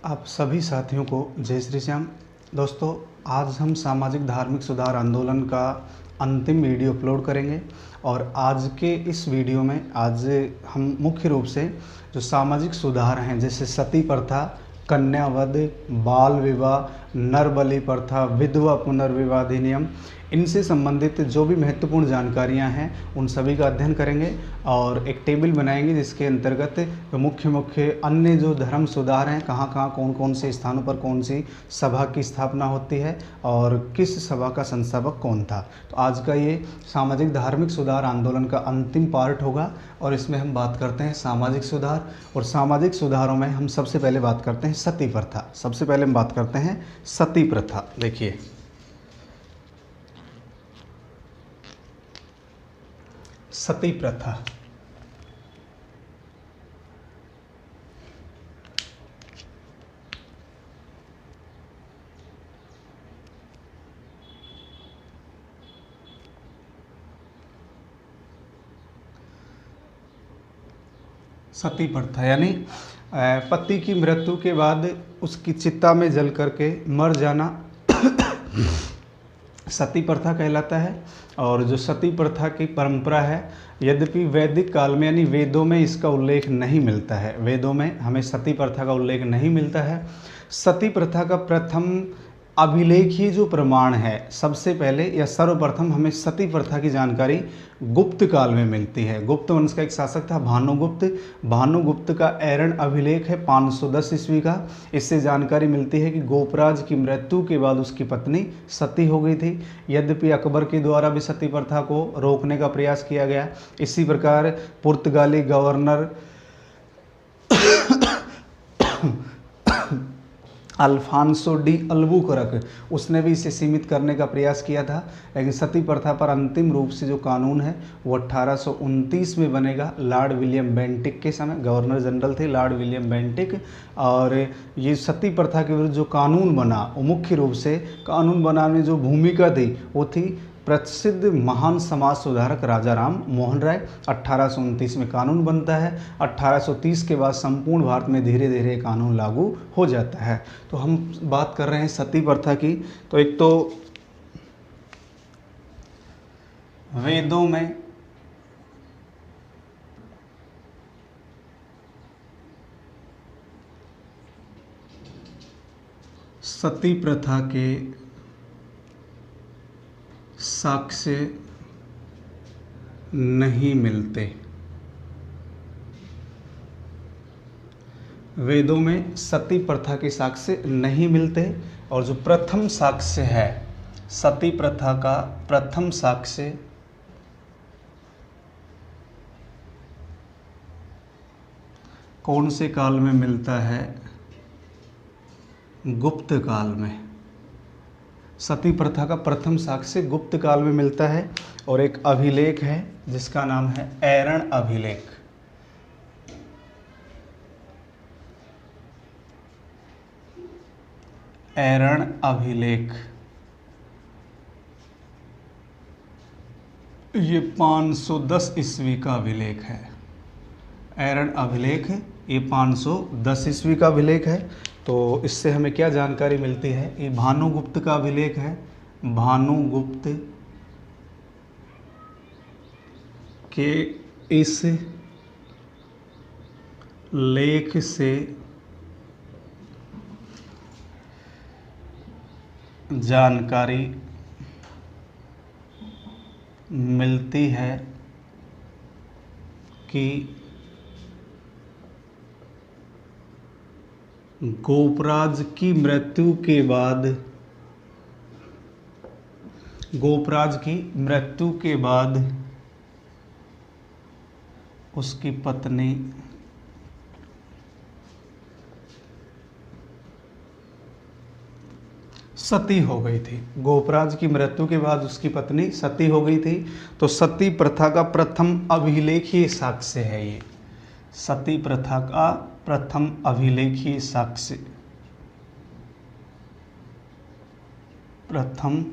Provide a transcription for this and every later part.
आप सभी साथियों को जय श्री श्याम। दोस्तों, आज हम सामाजिक धार्मिक सुधार आंदोलन का अंतिम वीडियो अपलोड करेंगे और आज के इस वीडियो में आज हम मुख्य रूप से जो सामाजिक सुधार हैं, जैसे सती प्रथा, कन्यावध, बाल विवाह, नर बलि प्रथा, विधवा पुनर्विवाह अधिनियम, इनसे संबंधित जो भी महत्वपूर्ण जानकारियां हैं उन सभी का अध्ययन करेंगे और एक टेबल बनाएंगे जिसके अंतर्गत मुख्य मुख्य अन्य जो धर्म सुधार हैं, कहाँ कहाँ कौन कौन से स्थानों पर कौन सी सभा की स्थापना होती है और किस सभा का संस्थापक कौन था। तो आज का ये सामाजिक धार्मिक सुधार आंदोलन का अंतिम पार्ट होगा और इसमें हम बात करते हैं सामाजिक सुधार। और सामाजिक सुधारों में हम सबसे पहले बात करते हैं सती प्रथा। सबसे पहले हम बात करते हैं सती प्रथा। देखिए, सती प्रथा सती प्रथा यानी पति की मृत्यु के बाद उसकी चिता में जल करके मर जाना सती प्रथा कहलाता है। और जो सती प्रथा की परंपरा है, यद्यपि वैदिक काल में यानी वेदों में इसका उल्लेख नहीं मिलता है, वेदों में हमें सती प्रथा का उल्लेख नहीं मिलता है। सती प्रथा का प्रथम अभिलेखीय जो प्रमाण है, सबसे पहले या सर्वप्रथम हमें सती प्रथा की जानकारी गुप्त काल में मिलती है। गुप्त वंश का एक शासक था भानुगुप्त। भानुगुप्त का ऐरण अभिलेख है 510 ईस्वी का। इससे जानकारी मिलती है कि गोपराज की मृत्यु के बाद उसकी पत्नी सती हो गई थी। यद्यपि अकबर के द्वारा भी सती प्रथा को रोकने का प्रयास किया गया। इसी प्रकार पुर्तगाली गवर्नर अल्फांसो डी अल्बुकरक, उसने भी इसे सीमित करने का प्रयास किया था। लेकिन सती प्रथा पर अंतिम रूप से जो कानून है वो 1829 में बनेगा, लॉर्ड विलियम बेंटिक के समय। गवर्नर जनरल थे लॉर्ड विलियम बेंटिक। और ये सती प्रथा के विरुद्ध जो कानून बना, वो मुख्य रूप से कानून बनाने में जो भूमिका थी वो थी प्रसिद्ध महान समाज सुधारक राजा राम मोहन राय। 1829 में कानून बनता है। 1830 के बाद संपूर्ण भारत में धीरे धीरे कानून लागू हो जाता है। तो हम बात कर रहे हैं सती प्रथा की। तो एक तो वेदों में सती प्रथा के साक्ष्य नहीं मिलते। वेदों में सती प्रथा के साक्ष्य नहीं मिलते। और जो प्रथम साक्ष्य है सती प्रथा का, प्रथम साक्ष्य कौन से काल में मिलता है? गुप्त काल में। सती प्रथा का प्रथम साक्ष्य गुप्त काल में मिलता है। और एक अभिलेख है जिसका नाम है ऐरण अभिलेख। ऐरण अभिलेख ये 510 ईस्वी का अभिलेख है। ऐरण अभिलेख ये 510 ईस्वी का अभिलेख है। तो इससे हमें क्या जानकारी मिलती है? ये भानुगुप्त का अभिलेख है। भानुगुप्त के इस लेख से जानकारी मिलती है कि गोपराज की मृत्यु के बाद, गोपराज की मृत्यु के बाद उसकी पत्नी सती हो गई थी। गोपराज की मृत्यु के बाद उसकी पत्नी सती हो गई थी। तो सती प्रथा का प्रथम अभिलेखीय साक्ष्य है ये। सती प्रथा का प्रथम अभिलेखीय साक्ष्य, प्रथम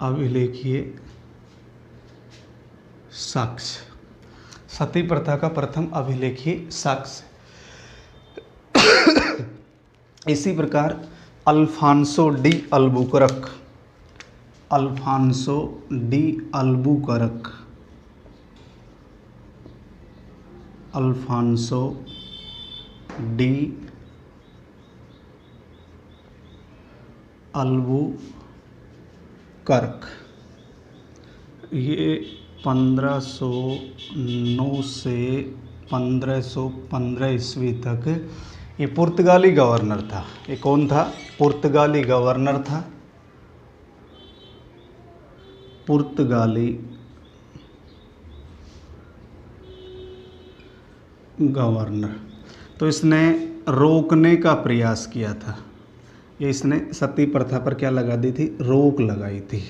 अभिलेखीय साक्ष्य। सती प्रथा का प्रथम अभिलेखीय साक्ष्य। इसी प्रकार Alfonso de Albuquerque, Alfonso de Albuquerque, Alfonso de Albuquerque, ये 1509 से 1515 ईस्वी तक ये पुर्तगाली गवर्नर था। ये कौन था? पुर्तगाली गवर्नर था, पुर्तगाली गवर्नर। तो इसने रोकने का प्रयास किया था, ये इसने सती प्रथा पर क्या लगा दी थी? रोक लगाई थी।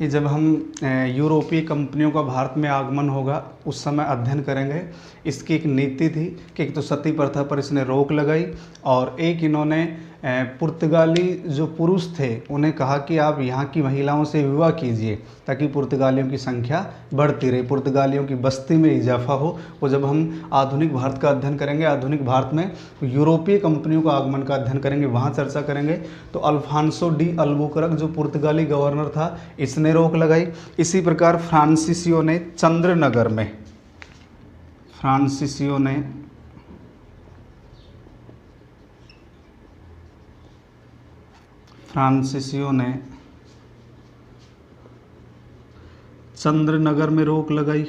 ये जब हम यूरोपीय कंपनियों का भारत में आगमन होगा उस समय अध्ययन करेंगे। इसकी एक नीति थी कि एक तो सती प्रथा पर इसने रोक लगाई और एक इन्होंने पुर्तगाली जो पुरुष थे उन्हें कहा कि आप यहाँ की महिलाओं से विवाह कीजिए ताकि पुर्तगालियों की संख्या बढ़ती रहे, पुर्तगालियों की बस्ती में इजाफा हो। वो जब हम आधुनिक भारत का अध्ययन करेंगे, आधुनिक भारत में यूरोपीय कंपनियों का आगमन का अध्ययन करेंगे, वहाँ चर्चा करेंगे। तो अल्फांसो डी अल्बुकरक जो पुर्तगाली गवर्नर था, इसने रोक लगाई। इसी प्रकार फ्रांसीसियों ने चंद्रनगर में, फ्रांसीसियों ने चंद्रनगर में रोक लगाई।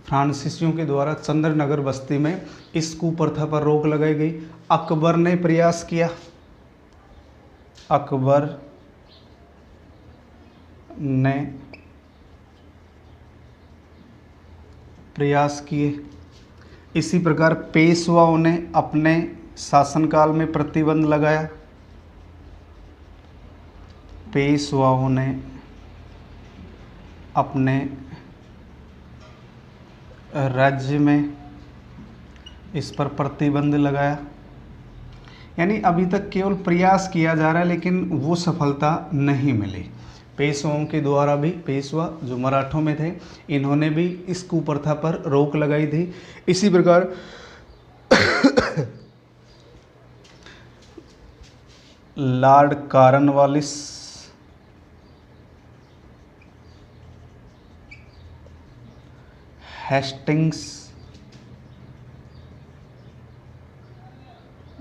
फ्रांसीसियों के द्वारा चंद्रनगर बस्ती में इस कुप्रथा पर रोक लगाई गई। अकबर ने प्रयास किया, अकबर ने प्रयास किए। इसी प्रकार पेशवाओं ने अपने शासनकाल में प्रतिबंध लगाया, पेशवाओं ने अपने राज्य में इस पर प्रतिबंध लगाया। यानी अभी तक केवल प्रयास किया जा रहा है लेकिन वो सफलता नहीं मिली। पेशवाओं के द्वारा भी, पेशवा जो मराठों में थे, इन्होंने भी इस कुप्रथा पर रोक लगाई थी। इसी प्रकार लॉर्ड कॉर्नवालिस, हेस्टिंग्स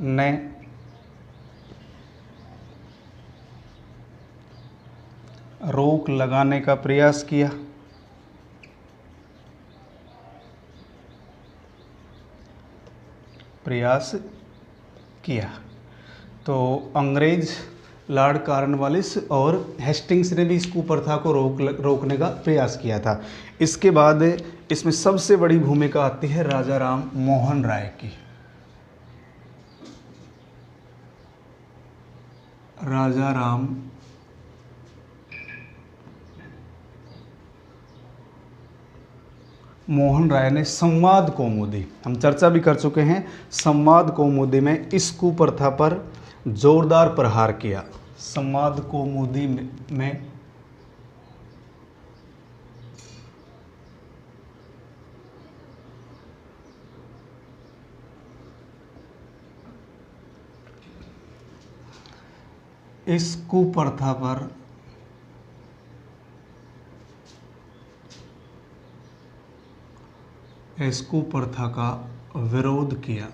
ने रोक लगाने का प्रयास किया। तो अंग्रेज लॉर्ड कॉर्नवालिस और हेस्टिंग्स ने भी इस कुप्रथा को रोकने का प्रयास किया था। इसके बाद इसमें सबसे बड़ी भूमिका आती है राजा राम मोहन राय की। राजा राम मोहन राय ने संवाद कौमुदी, हम चर्चा भी कर चुके हैं, संवाद कौमुदी में इस कुप्रथा पर जोरदार प्रहार किया। संवाद कौमुदी में इस कुप्रथा पर इस कुप्रथा का विरोध किया।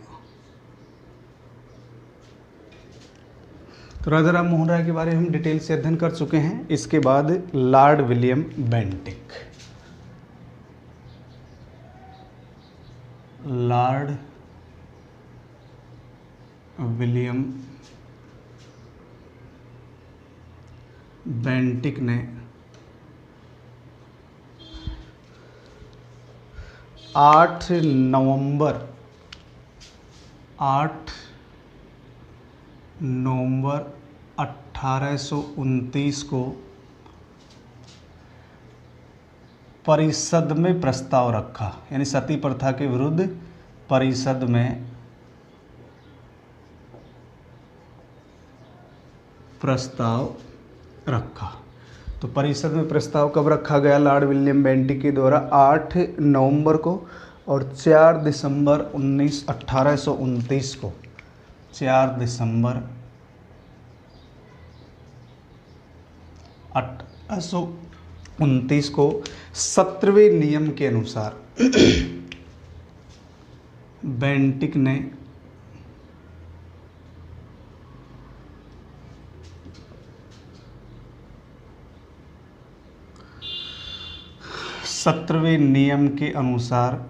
तो राजा राम मोहन राय के बारे में हम डिटेल से अध्ययन कर चुके हैं। इसके बाद Lord William Bentinck, Lord William Bentinck ने 8 नवंबर 1829 को परिषद में प्रस्ताव रखा, यानी सती प्रथा के विरुद्ध परिषद में प्रस्ताव रखा। तो परिषद में प्रस्ताव कब रखा गया? लॉर्ड विलियम बेंटिक के द्वारा 8 नवंबर को और 4 दिसंबर 1829 को, 4 दिसंबर 1829 को 17वें नियम के अनुसार बेंटिक ने सत्रहवें नियम के अनुसार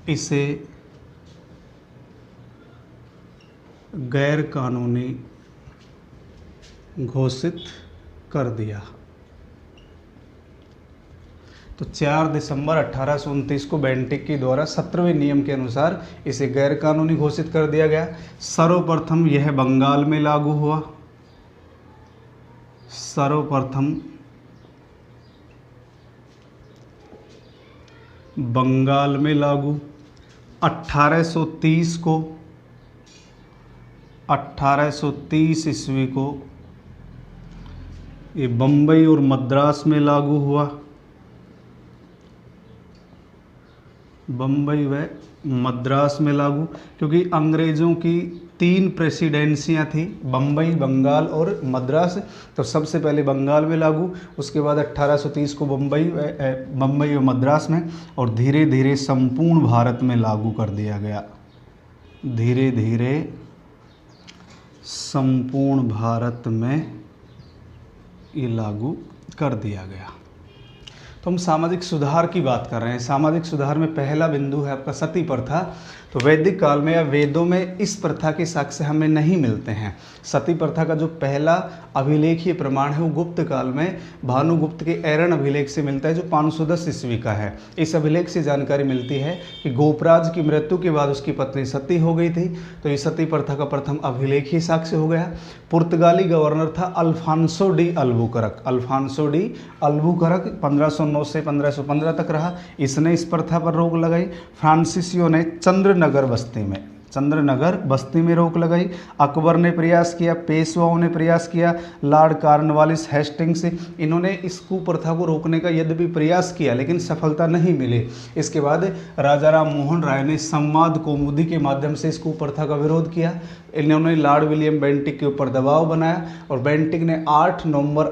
इसे गैर कानूनी घोषित कर दिया। तो 4 दिसंबर 1829 को बेंटिक के द्वारा 17वें नियम के अनुसार इसे गैर कानूनी घोषित कर दिया गया। सर्वप्रथम यह बंगाल में लागू हुआ। सर्वप्रथम बंगाल में लागू 1830 को, 1830 ईस्वी को ये बम्बई और मद्रास में लागू हुआ। बम्बई व मद्रास में लागू, क्योंकि अंग्रेज़ों की 3 प्रेसिडेंसियाँ थी, बम्बई, बंगाल और मद्रास। तो सबसे पहले बंगाल में लागू, उसके बाद 1830 को बम्बई व मद्रास में, और धीरे धीरे संपूर्ण भारत में लागू कर दिया गया। धीरे धीरे संपूर्ण भारत में ये लागू कर दिया गया। तो हम सामाजिक सुधार की बात कर रहे हैं। सामाजिक सुधार में पहला बिंदु है आपका सती प्रथा। तो वैदिक काल में या वेदों में इस प्रथा के साक्ष्य हमें नहीं मिलते हैं। सती प्रथा का जो पहला अभिलेखीय प्रमाण है वो गुप्त काल में भानुगुप्त के एरन अभिलेख से मिलता है, जो 510 ईस्वी का है। इस अभिलेख से जानकारी मिलती है कि गोपराज की मृत्यु के बाद उसकी पत्नी सती हो गई थी। तो ये सती प्रथा का प्रथम अभिलेखीय साक्ष्य हो गया। पुर्तगाली गवर्नर था Alphonso de Albuquerque. Alfonso de अल्बुकरक 1509 से 1515 तक रहा। इसने इस प्रथा पर रोक लगाई। फ्रांसीसियों ने चंद्रनगर बस्ती में रोक लगाई। अकबर ने प्रयास किया, पेशवाओं ने प्रयास किया, लॉर्ड कॉर्नवालिस हेस्टिंग्स, इन्होंने इस कुप्रथा को रोकने का यद्यपि प्रयास किया लेकिन सफलता नहीं मिली। इसके बाद राजा राम मोहन राय ने संवाद कौमुदी के माध्यम से इस कुप्रथा का विरोध किया। इन्होंने लॉर्ड विलियम बेंटिक के ऊपर दबाव बनाया और बेंटिक ने 8 नवंबर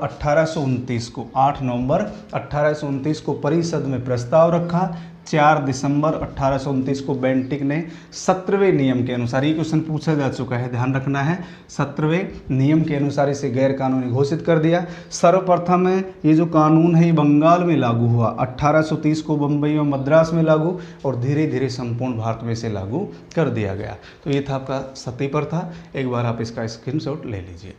1829 को परिषद में प्रस्ताव रखा। 4 दिसंबर 1829 को बेंटिक ने 17वें नियम के अनुसार, ये क्वेश्चन पूछा जा चुका है, ध्यान रखना है, 17वें नियम के अनुसार इसे गैर कानूनी घोषित कर दिया। सर्वप्रथम ये जो कानून है ये बंगाल में लागू हुआ, 1830 को बम्बई और मद्रास में लागू, और धीरे धीरे संपूर्ण भारत में इसे लागू कर दिया गया। तो ये था आपका सती प्रथा। एक बार आप इसका स्क्रीनशॉट ले लीजिए।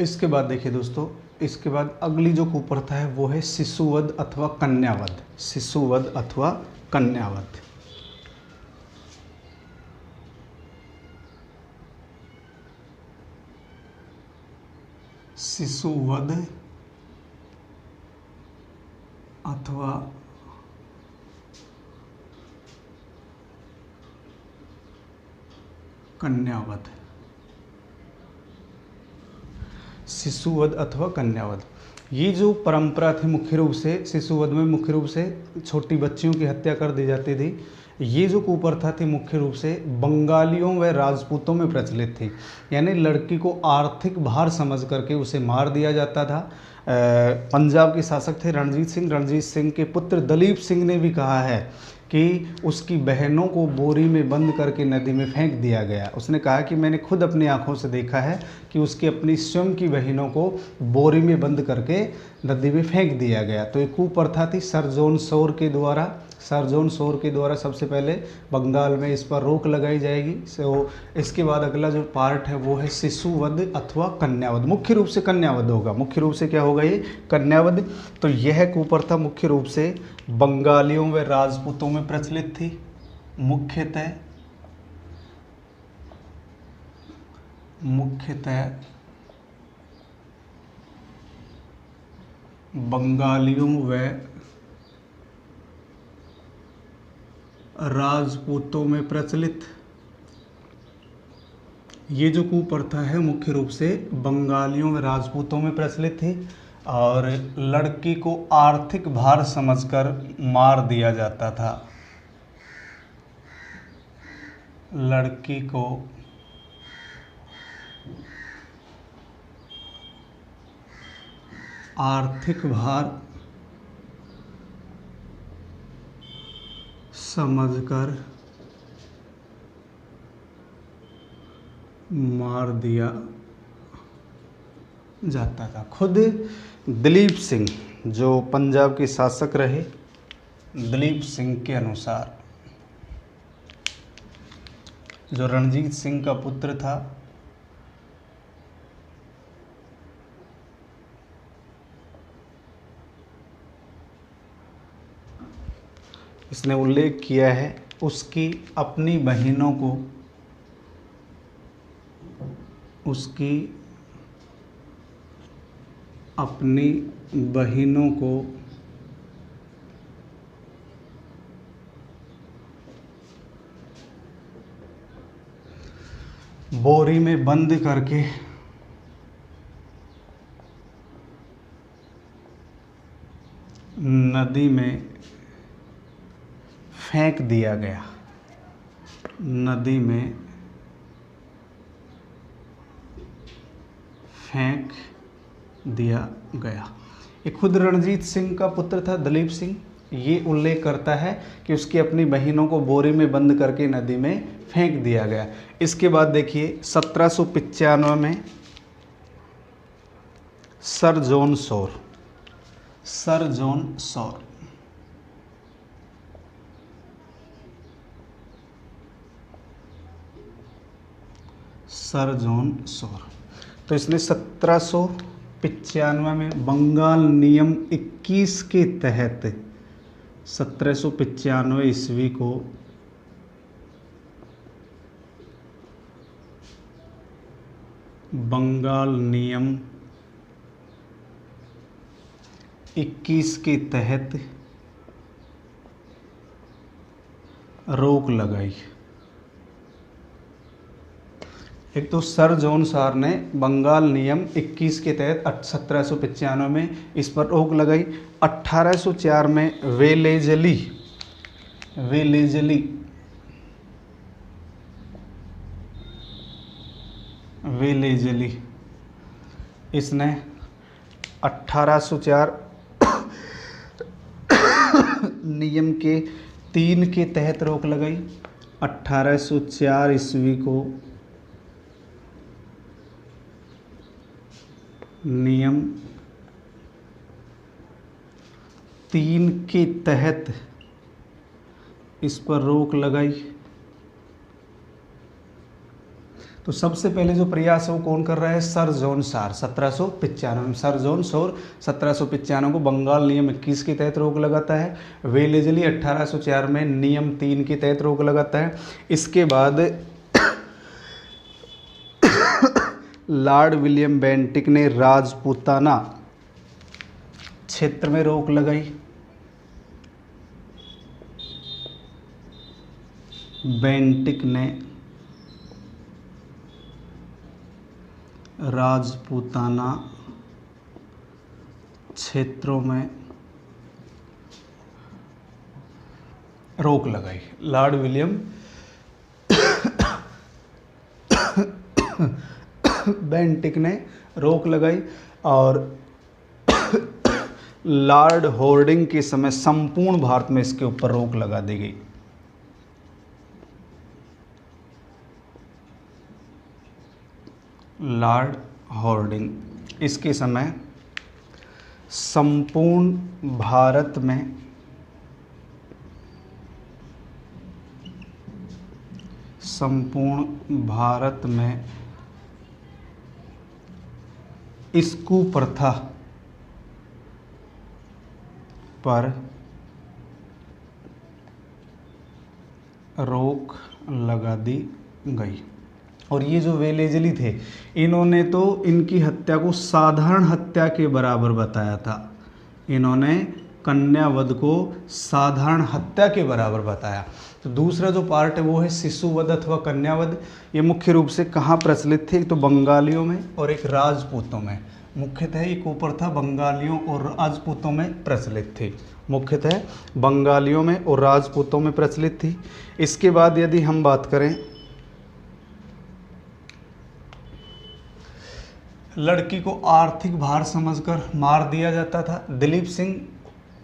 इसके बाद देखिए दोस्तों, इसके बाद अगली जो कुप्रथा है वो है शिशुवध अथवा कन्यावध। शिशुवध अथवा कन्यावध। शिशुवध अथवा कन्यावध। शिशुवध अथवा कन्यावध, ये जो परंपरा थी मुख्य रूप से शिशुवध में मुख्य रूप से छोटी बच्चियों की हत्या कर दी जाती थी। ये जो कुप्रथा थी मुख्य रूप से बंगालियों व राजपूतों में प्रचलित थी, यानी लड़की को आर्थिक भार समझ करके उसे मार दिया जाता था। पंजाब के शासक थे रणजीत सिंह। रणजीत सिंह के पुत्र दलीप सिंह ने भी कहा है कि उसकी बहनों को बोरी में बंद करके नदी में फेंक दिया गया। उसने कहा कि मैंने खुद अपनी आंखों से देखा है कि उसकी अपनी स्वयं की बहनों को बोरी में बंद करके नदी में फेंक दिया गया। तो एक कुप्रथा थी सर जॉन शोर के द्वारा सबसे पहले बंगाल में इस पर रोक लगाई जाएगी। सो इसके बाद अगला जो पार्ट है वो है शिशुवध अथवा कन्यावध। मुख्य रूप से कन्यावध होगा। मुख्य रूप से क्या होगा? ये कन्यावध। तो यह कुप्रथा मुख्य रूप से बंगालियों व राजपूतों में प्रचलित थी। मुख्यतः बंगालियों व राजपूतों में प्रचलित। ये जो कुप्रथा है मुख्य रूप से बंगालियों व राजपूतों में प्रचलित थी और लड़की को आर्थिक भार समझकर मार दिया जाता था। लड़की को आर्थिक भार समझकर मार दिया जाता था। खुद दलीप सिंह जो पंजाब के शासक रहे, दलीप सिंह के अनुसार जो रणजीत सिंह का पुत्र था, इसने उल्लेख किया है उसकी अपनी बहनों को बोरी में बंद करके नदी में फेंक दिया गया। नदी में फेंक दिया गया। ये खुद रणजीत सिंह का पुत्र था दलीप सिंह, ये उल्लेख करता है कि उसकी अपनी बहनों को बोरी में बंद करके नदी में फेंक दिया गया। इसके बाद देखिए 1795 में सर जॉन शोर तो इसने 1795 में बंगाल नियम 21 के तहत 1795 ईस्वी को बंगाल नियम 21 के तहत रोक लगाई। एक तो सर जॉन शोर ने बंगाल नियम 21 के तहत 1795 में इस पर रोक लगाई। 1804 में वेलेजली इसने 1804 नियम के 3 के तहत रोक लगाई। 1804 ईस्वी को नियम 3 के तहत इस पर रोक लगाई। तो सबसे पहले जो प्रयास है वो कौन कर रहा है? सर जॉन शोर 1795 में। सर जॉन शोर 1795 को बंगाल नियम 21 के तहत रोक लगाता है। वेलेजली 1804 में नियम 3 के तहत रोक लगाता है। इसके बाद लॉर्ड विलियम बेंटिक ने राजपूताना क्षेत्र में रोक लगाई। बेंटिक ने राजपूताना क्षेत्रों में रोक लगाई। लॉर्ड विलियम बेंटिक ने रोक लगाई और लॉर्ड होर्डिंग के समय संपूर्ण भारत में इसके ऊपर रोक लगा दी गई। लॉर्ड होर्डिंग इसके समय संपूर्ण भारत में इस कुप्रथा पर रोक लगा दी गई। और ये जो वेलेजली थे, इन्होंने तो इनकी हत्या को साधारण हत्या के बराबर बताया था। इन्होंने कन्यावध को साधारण हत्या के बराबर बताया। तो दूसरा जो पार्ट है वो है शिशुवध अथवा कन्यावध। ये मुख्य रूप से कहाँ प्रचलित थे? एक तो बंगालियों में और एक राजपूतों में। मुख्यतः एक ऊपर था बंगालियों और राजपूतों में प्रचलित थी, मुख्यतः बंगालियों में और राजपूतों में प्रचलित थी। इसके बाद यदि हम बात करें, लड़की को आर्थिक भार समझकर मार दिया जाता था। दिलीप सिंह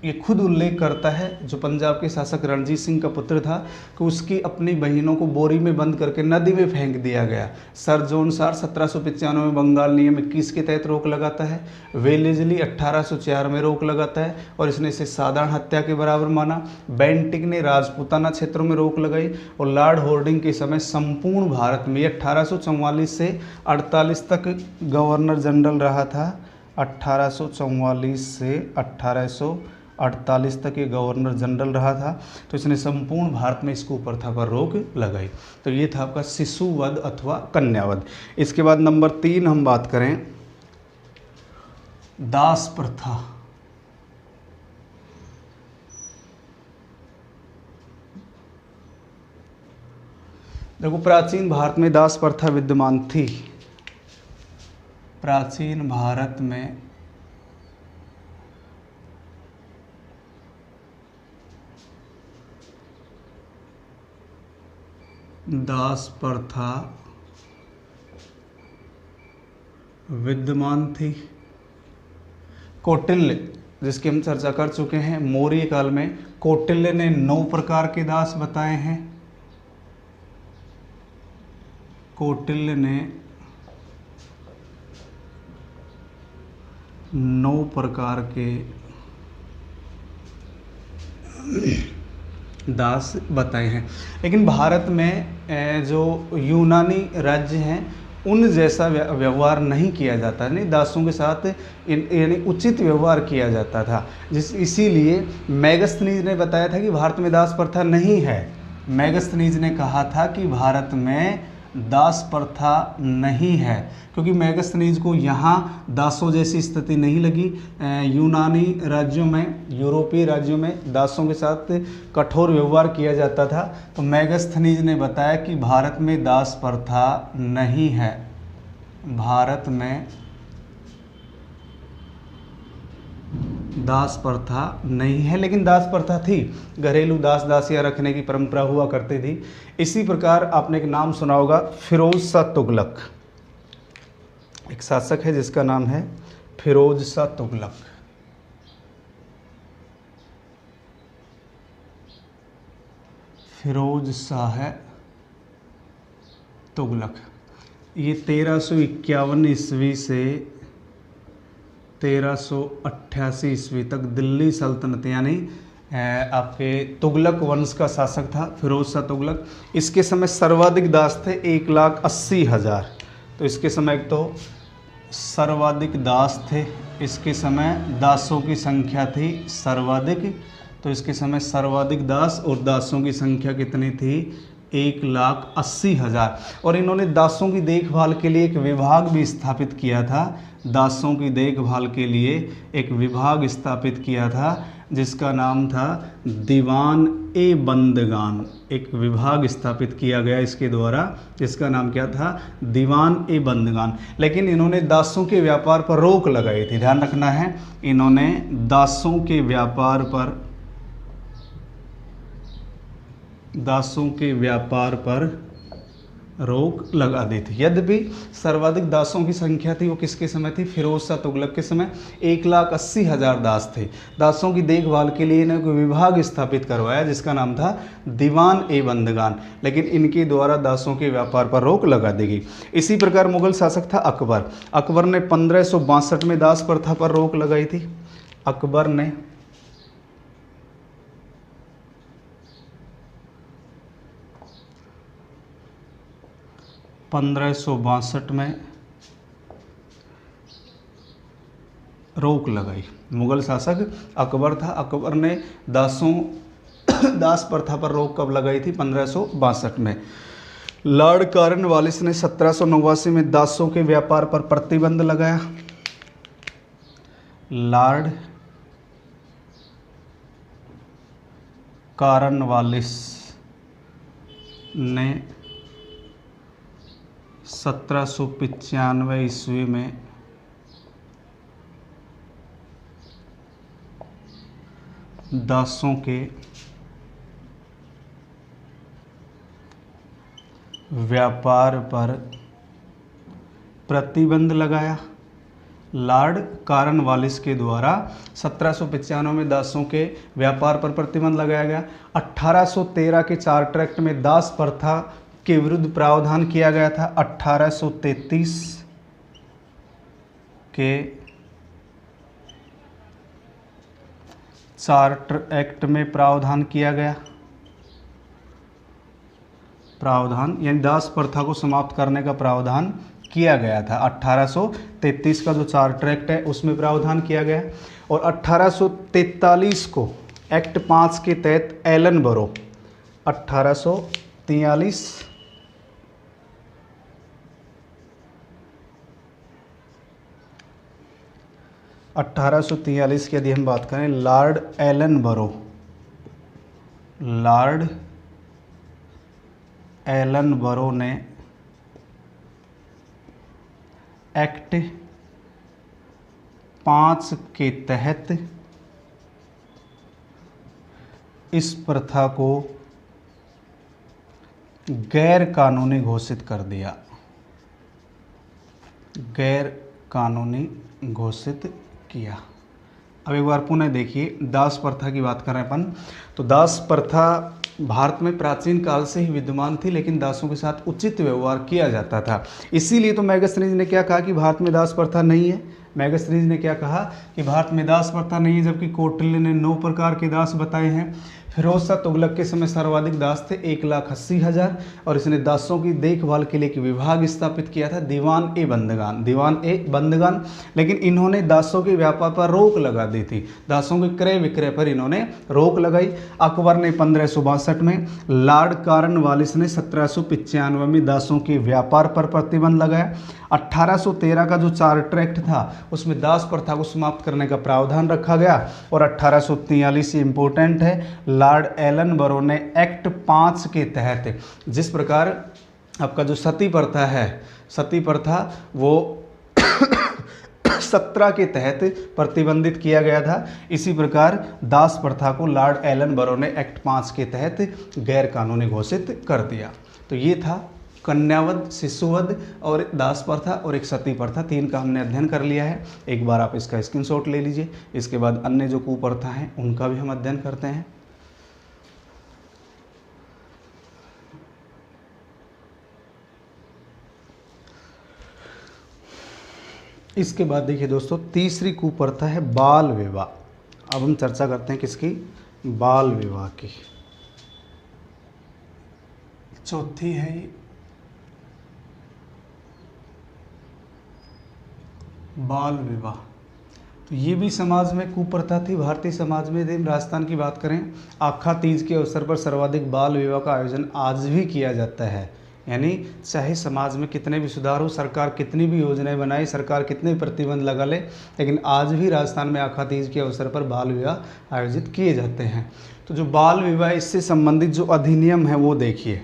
ये खुद उल्लेख करता है, जो पंजाब के शासक रणजीत सिंह का पुत्र था, कि उसकी अपनी बहनों को बोरी में बंद करके नदी में फेंक दिया गया। सर जोन सार 1795 में बंगाल नियम 21 के तहत रोक लगाता है, वेलेजली 1804 में रोक लगाता है और इसने इसे साधारण हत्या के बराबर माना। बेंटिक ने राजपूताना क्षेत्रों में रोक लगाई और लॉर्ड होर्डिंग के समय संपूर्ण भारत में 1844 से 48 तक गवर्नर जनरल रहा था। 1844 से 1848 तक ये गवर्नर जनरल रहा था। तो इसने संपूर्ण भारत में इसके ऊपर था पर रोक लगाई। तो ये था आपका शिशुवध अथवा कन्यावध। इसके बाद नंबर 3 हम बात करें, दास प्रथा। देखो, प्राचीन भारत में दास प्रथा विद्यमान थी। प्राचीन भारत में दास प्रथा विद्यमान थी। कौटिल्य, जिसकी हम चर्चा कर चुके हैं, मौर्य काल में कौटिल्य ने 9 प्रकार के दास बताए हैं। कौटिल्य ने 9 प्रकार के दास बताए हैं। लेकिन भारत में जो यूनानी राज्य हैं उन जैसा व्यवहार नहीं किया जाता, नहीं, दासों के साथ यानी उचित व्यवहार किया जाता था। इसीलिए मैगस्थनीज ने बताया था कि भारत में दास प्रथा नहीं है। मैगस्थनीज ने कहा था कि भारत में दास प्रथा नहीं है, क्योंकि मैगस्थनीज को यहाँ दासों जैसी स्थिति नहीं लगी। यूनानी राज्यों में, यूरोपीय राज्यों में दासों के साथ कठोर व्यवहार किया जाता था। तो मैगस्थनीज ने बताया कि भारत में दास प्रथा नहीं है, भारत में दास प्रथा नहीं है। लेकिन दास प्रथा थी, घरेलू दास दासियां रखने की परंपरा हुआ करती थी। इसी प्रकार आपने एक नाम सुना होगा, फिरोज शाह तुगलक। एक शासक है जिसका नाम है फिरोज शाह तुगलक। फिरोज शाह तुगलक ये 1351 ईस्वी से 1388 ईस्वी तक दिल्ली सल्तनत यानी आपके तुगलक वंश का शासक था फिरोज शाह तुगलक। इसके समय सर्वाधिक दास थे 1,80,000। तो इसके समय एक तो सर्वाधिक दास थे, इसके समय दासों की संख्या थी सर्वाधिक। तो इसके समय सर्वाधिक दास और दासों की संख्या कितनी थी? 1,80,000। और इन्होंने दासों की देखभाल के लिए एक विभाग भी स्थापित किया था। दासों की देखभाल के लिए एक विभाग स्थापित किया था जिसका नाम था दीवान ए बंदगान। एक विभाग स्थापित किया गया इसके द्वारा जिसका नाम क्या था? दीवान ए बंदगान। लेकिन इन्होंने दासों के व्यापार पर रोक लगाई थी, ध्यान रखना है, इन्होंने दासों के व्यापार पर रोक लगा दी थी। यद्यपि सर्वाधिक दासों की संख्या थी वो किसके समय थी? फिरोज शाह तुगलक के समय 1,80,000 दास थे। दासों की देखभाल के लिए इन्हें कोई विभाग स्थापित करवाया जिसका नाम था दीवान ए बंदगान। लेकिन इनके द्वारा दासों के व्यापार पर रोक लगा दी गई। इसी प्रकार मुगल शासक था अकबर। अकबर ने 1562 में दास प्रथा पर रोक लगाई थी। अकबर ने 1562 में रोक लगाई। मुगल शासक अकबर था। अकबर ने दास प्रथा पर रोक कब लगाई थी? 1562 में। लॉर्ड कॉर्नवालिस ने 1789 में दासों के व्यापार पर प्रतिबंध लगाया। लॉर्ड कॉर्नवालिस ने 1795 ईस्वी में दासों के व्यापार पर प्रतिबंध लगाया। लॉर्ड कॉर्नवालिस के द्वारा 1795 में दासों के व्यापार पर प्रतिबंध लगाया गया। 1813 के चार्टर एक्ट में दास प्रथा के विरुद्ध प्रावधान किया गया था। 1833 के चार्टर एक्ट में प्रावधान किया गया, प्रावधान यानी दास प्रथा को समाप्त करने का प्रावधान किया गया था। 1833 का जो चार्टर एक्ट है उसमें प्रावधान किया गया। और 1843 को एक्ट 5 के तहत एलनबरो 1843 की यदि हम बात करें, लॉर्ड एलनबरो ने एक्ट 5 के तहत इस प्रथा को गैर कानूनी घोषित कर दिया, गैर कानूनी घोषित किया। अब एक बार पुनः देखिए, दास प्रथा की बात कर रहे हैं अपन। तो दास प्रथा भारत में प्राचीन काल से ही विद्यमान थी, लेकिन दासों के साथ उचित व्यवहार किया जाता था। इसीलिए तो मैगस्थनीज ने क्या कहा कि भारत में दास प्रथा नहीं है। मैगस्थनीज ने क्या कहा कि भारत में दास प्रथा नहीं है, जबकि कौटिल्य ने 9 प्रकार के दास बताए हैं। फिरोज शाह तुगलक के समय सर्वाधिक दास थे 1,80,000, और इसने दासों की देखभाल के लिए एक विभाग स्थापित किया था, दीवान ए बंदगान। लेकिन इन्होंने दासों के व्यापार पर रोक लगा दी थी, दासों के क्रय विक्रय पर इन्होंने रोक लगाई। अकबर ने 1562 में, लॉर्ड कॉर्नवालिस ने 1795 में दासों के व्यापार पर प्रतिबंध लगाया। 1813 का जो चार्टर एक्ट था उसमें दास प्रथा को समाप्त करने का प्रावधान रखा गया। और 1843 इंपॉर्टेंट है, लॉर्ड एलनबरो ने एक्ट 5 के तहत, जिस प्रकार आपका जो सती प्रथा है, सती प्रथा वो 17 के तहत प्रतिबंधित किया गया था, इसी प्रकार दास प्रथा को लॉर्ड एलनबरो ने एक्ट 5 के तहत गैर कानूनी घोषित कर दिया। तो ये था कन्यावध, शिशुवध और दास प्रथा और एक सती प्रथा, 3 का हमने अध्ययन कर लिया है। एक बार आप इसका स्क्रीनशॉट ले लीजिए। इसके बाद अन्य जो कुप्रथा हैं उनका भी हम अध्ययन करते हैं। इसके बाद देखिए दोस्तों, तीसरी कुप्रथा है बाल विवाह। अब हम चर्चा करते हैं किसकी? बाल विवाह की। चौथी है ये बाल विवाह। तो ये भी समाज में कुप्रथा थी, भारतीय समाज में। यदि राजस्थान की बात करें, आखा तीज के अवसर पर सर्वाधिक बाल विवाह का आयोजन आज भी किया जाता है। यानी चाहे समाज में कितने भी सुधार हो, सरकार कितनी भी योजनाएं बनाए, सरकार कितने भी प्रतिबंध लगा ले, लेकिन आज भी राजस्थान में आखा तीज के अवसर पर बाल विवाह आयोजित किए जाते हैं। तो जो बाल विवाह, इससे संबंधित जो अधिनियम है वो देखिए।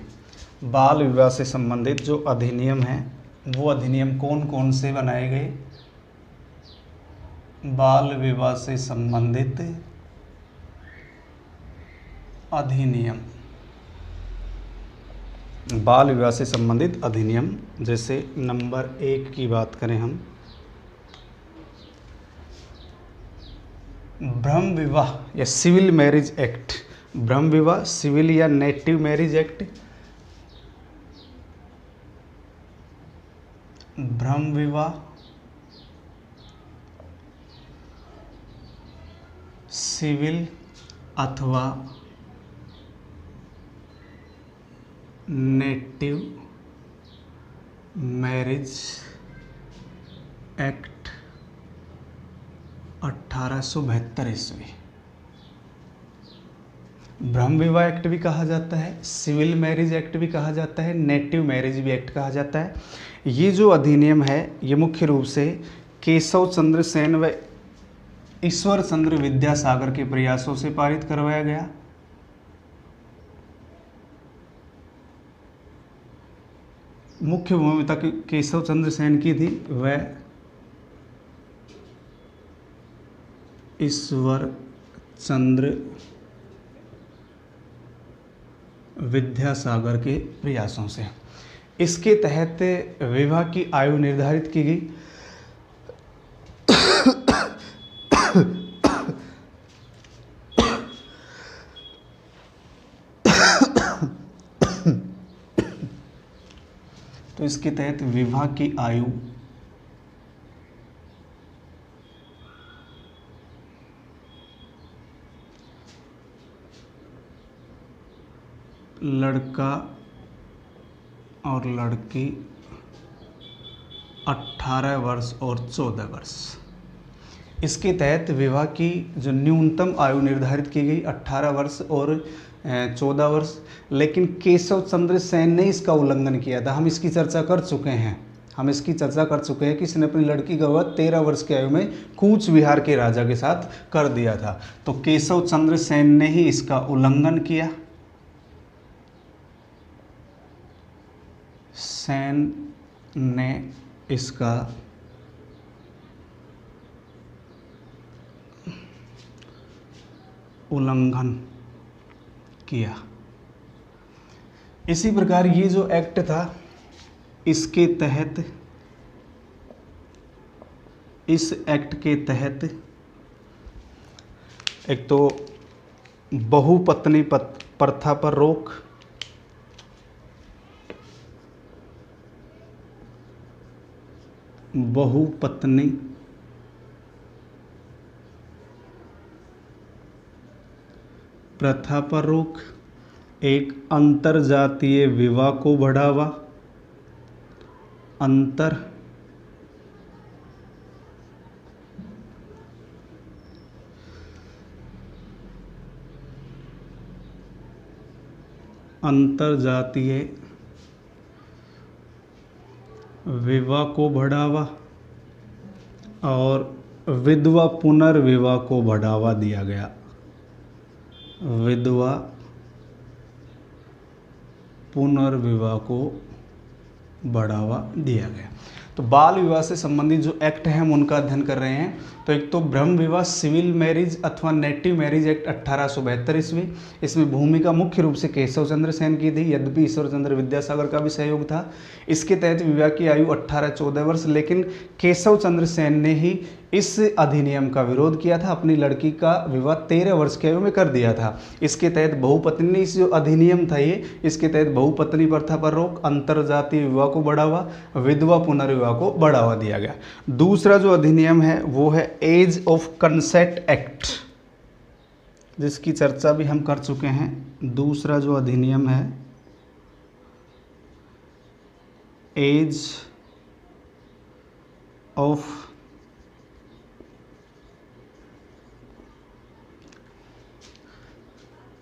बाल विवाह से संबंधित जो अधिनियम है वो अधिनियम कौन कौन से बनाए गए? बाल विवाह से संबंधित अधिनियम, बाल विवाह से संबंधित अधिनियम, जैसे नंबर 1 की बात करें हम, ब्रह्म विवाह या सिविल मैरिज एक्ट। ब्रह्म विवाह, सिविल या नेटिव मैरिज एक्ट। ब्रह्म विवाह, सिविल अथवा नेटिव मैरिज एक्ट 1872 ईस्वी। ब्रह्म विवाह एक्ट भी कहा जाता है, सिविल मैरिज एक्ट भी कहा जाता है, नेटिव मैरिज भी एक्ट कहा जाता है। ये जो अधिनियम है ये मुख्य रूप से केशव चंद्र सेन व ईश्वर चंद्र विद्यासागर के प्रयासों से पारित करवाया गया। मुख्य भूमिका केशव चंद्र सेन की थी, वह ईश्वर चंद्र विद्यासागर के प्रयासों से। इसके तहत विवाह की आयु निर्धारित की गई। तो इसके तहत विवाह की आयु लड़का और लड़की 18 वर्ष और 14 वर्ष। इसके तहत विवाह की जो न्यूनतम आयु निर्धारित की गई 18 वर्ष और 14 वर्ष, लेकिन केशव चंद्र सेन ने इसका उल्लंघन किया था। हम इसकी चर्चा कर चुके हैं कि इसने अपनी लड़की का विवाह 13 वर्ष की आयु में कूच बिहार के राजा के साथ कर दिया था। तो केशव चंद्र सेन ने ही इसका उल्लंघन किया। सेन ने इसका उल्लंघन किया। इसी प्रकार ये जो एक्ट था, इसके तहत, इस एक्ट के तहत एक तो बहुपत्नी प्रथा पर रोक, बहुपत्नी प्रथा पर रोक, एक अंतरजातीय विवाह को बढ़ावा, अंतरजातीय विवाह को बढ़ावा और विधवा पुनर्विवाह को बढ़ावा दिया गया। विधवा पुनर्विवाह को बढ़ावा दिया गया। तो बाल विवाह से संबंधित जो एक्ट हैं हम उनका अध्ययन कर रहे हैं। तो एक तो ब्रह्म विवाह सिविल मैरिज अथवा नेटिव मैरिज एक्ट 1872 ईस्वी। इसमें भूमिका मुख्य रूप से केशव चंद्र सेन की थी, यद्यपि ईश्वर चंद्र विद्यासागर का भी सहयोग था। इसके तहत विवाह की आयु 18-14 वर्ष, लेकिन केशव चंद्र सेन ने ही इस अधिनियम का विरोध किया था। अपनी लड़की का विवाह 13 वर्ष की आयु में कर दिया था। इसके तहत बहुपत्नी, इस जो अधिनियम था ये, इसके तहत बहुपत्नी प्रथा पर रोक, अंतरजातीय विवाह को बढ़ावा, विधवा पुनर्विवाह को बढ़ावा दिया गया। दूसरा जो अधिनियम है वो है एज ऑफ कंसेंट एक्ट, जिसकी चर्चा भी हम कर चुके हैं। दूसरा जो अधिनियम है एज ऑफ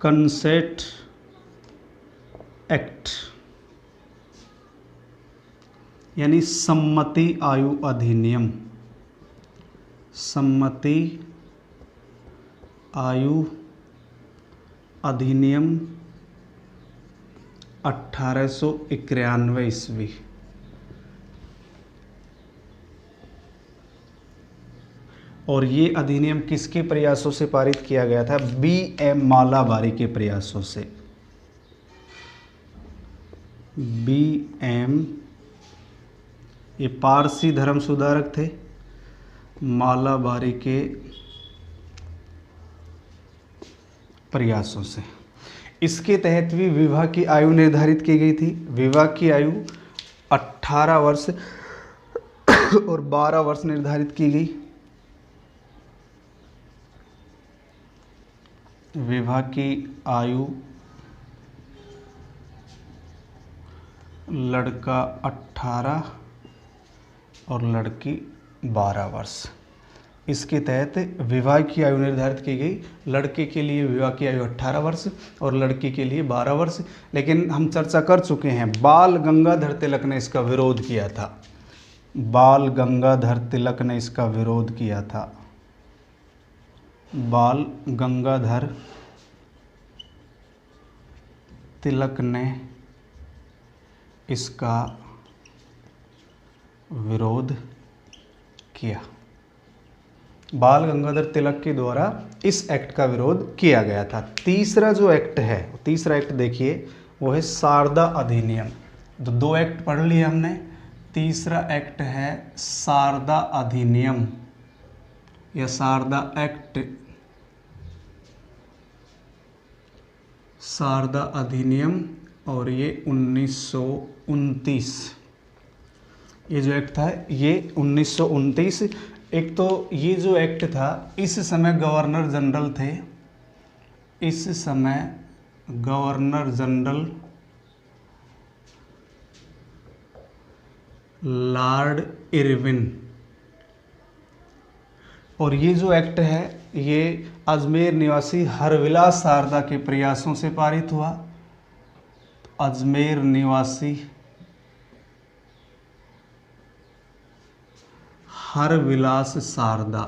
कंसेंट एक्ट, यानी सम्मति आयु अधिनियम। सम्मति आयु अधिनियम 1891 ईस्वी। और ये अधिनियम किसके प्रयासों से पारित किया गया था? B.M. मालाबारी के प्रयासों से। B.M. ये पारसी धर्म सुधारक थे, मालाबारी के प्रयासों से। इसके तहत भी विवाह की आयु निर्धारित की गई थी। विवाह की आयु 18 वर्ष और 12 वर्ष निर्धारित की गई। विवाह की आयु लड़का 18 और लड़की 12 वर्ष। इसके तहत विवाह की आयु निर्धारित की गई। लड़के के लिए विवाह की आयु 18 वर्ष और लड़की के लिए 12 वर्ष। लेकिन हम चर्चा कर चुके हैं, बाल गंगाधर तिलक ने इसका विरोध किया था। बाल गंगाधर तिलक ने इसका विरोध किया था। बाल गंगाधर तिलक ने इसका विरोध किया। बाल गंगाधर तिलक के द्वारा इस एक्ट का विरोध किया गया था। तीसरा जो एक्ट है, तीसरा एक्ट देखिए, वो है शारदा अधिनियम। तो दो एक्ट पढ़ लिए हमने। तीसरा एक्ट है शारदा अधिनियम या शारदा एक्ट, शारदा अधिनियम, और ये 1929, ये जो एक्ट था ये 1929। एक तो ये जो एक्ट था, इस समय गवर्नर जनरल थे, इस समय गवर्नर जनरल लॉर्ड इरविन, और ये जो एक्ट है ये अजमेर निवासी हरविलास शारदा के प्रयासों से पारित हुआ। अजमेर निवासी हरविलास शारदा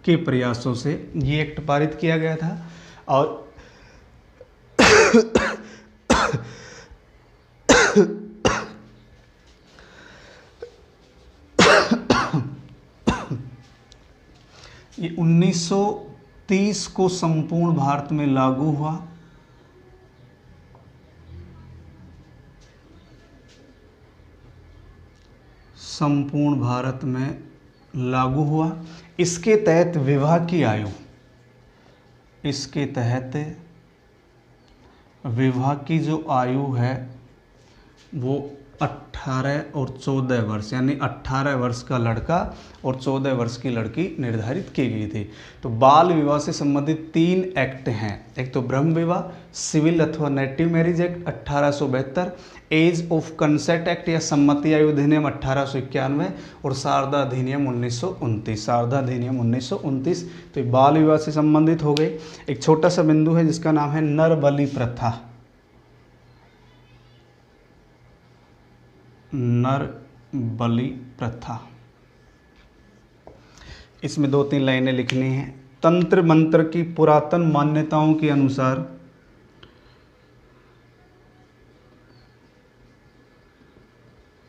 के प्रयासों से ये एक्ट पारित किया गया था। और ये 1930 को संपूर्ण भारत में लागू हुआ। संपूर्ण भारत में लागू हुआ। इसके तहत विवाह की आयु, इसके तहत विवाह की जो आयु है वो 18 और 14 वर्ष, यानी 18 वर्ष का लड़का और 14 वर्ष की लड़की निर्धारित की गई थी। तो बाल विवाह से संबंधित 3 एक्ट हैं। एक तो ब्रह्म विवाह, सिविल अथवा native marriage act 1872, age of consent act या सम्मति आयु अधिनियम 1891 और शारदा अधिनियम 1929। शारदा अधिनियम 1929। तो बाल विवाह से संबंधित हो गए। एक छोटा सा बिंदु है जिसका नाम है नर बलि प्रथा। नर बलि प्रथा, इसमें 2-3 लाइनें लिखनी हैं। तंत्र मंत्र की पुरातन मान्यताओं के अनुसार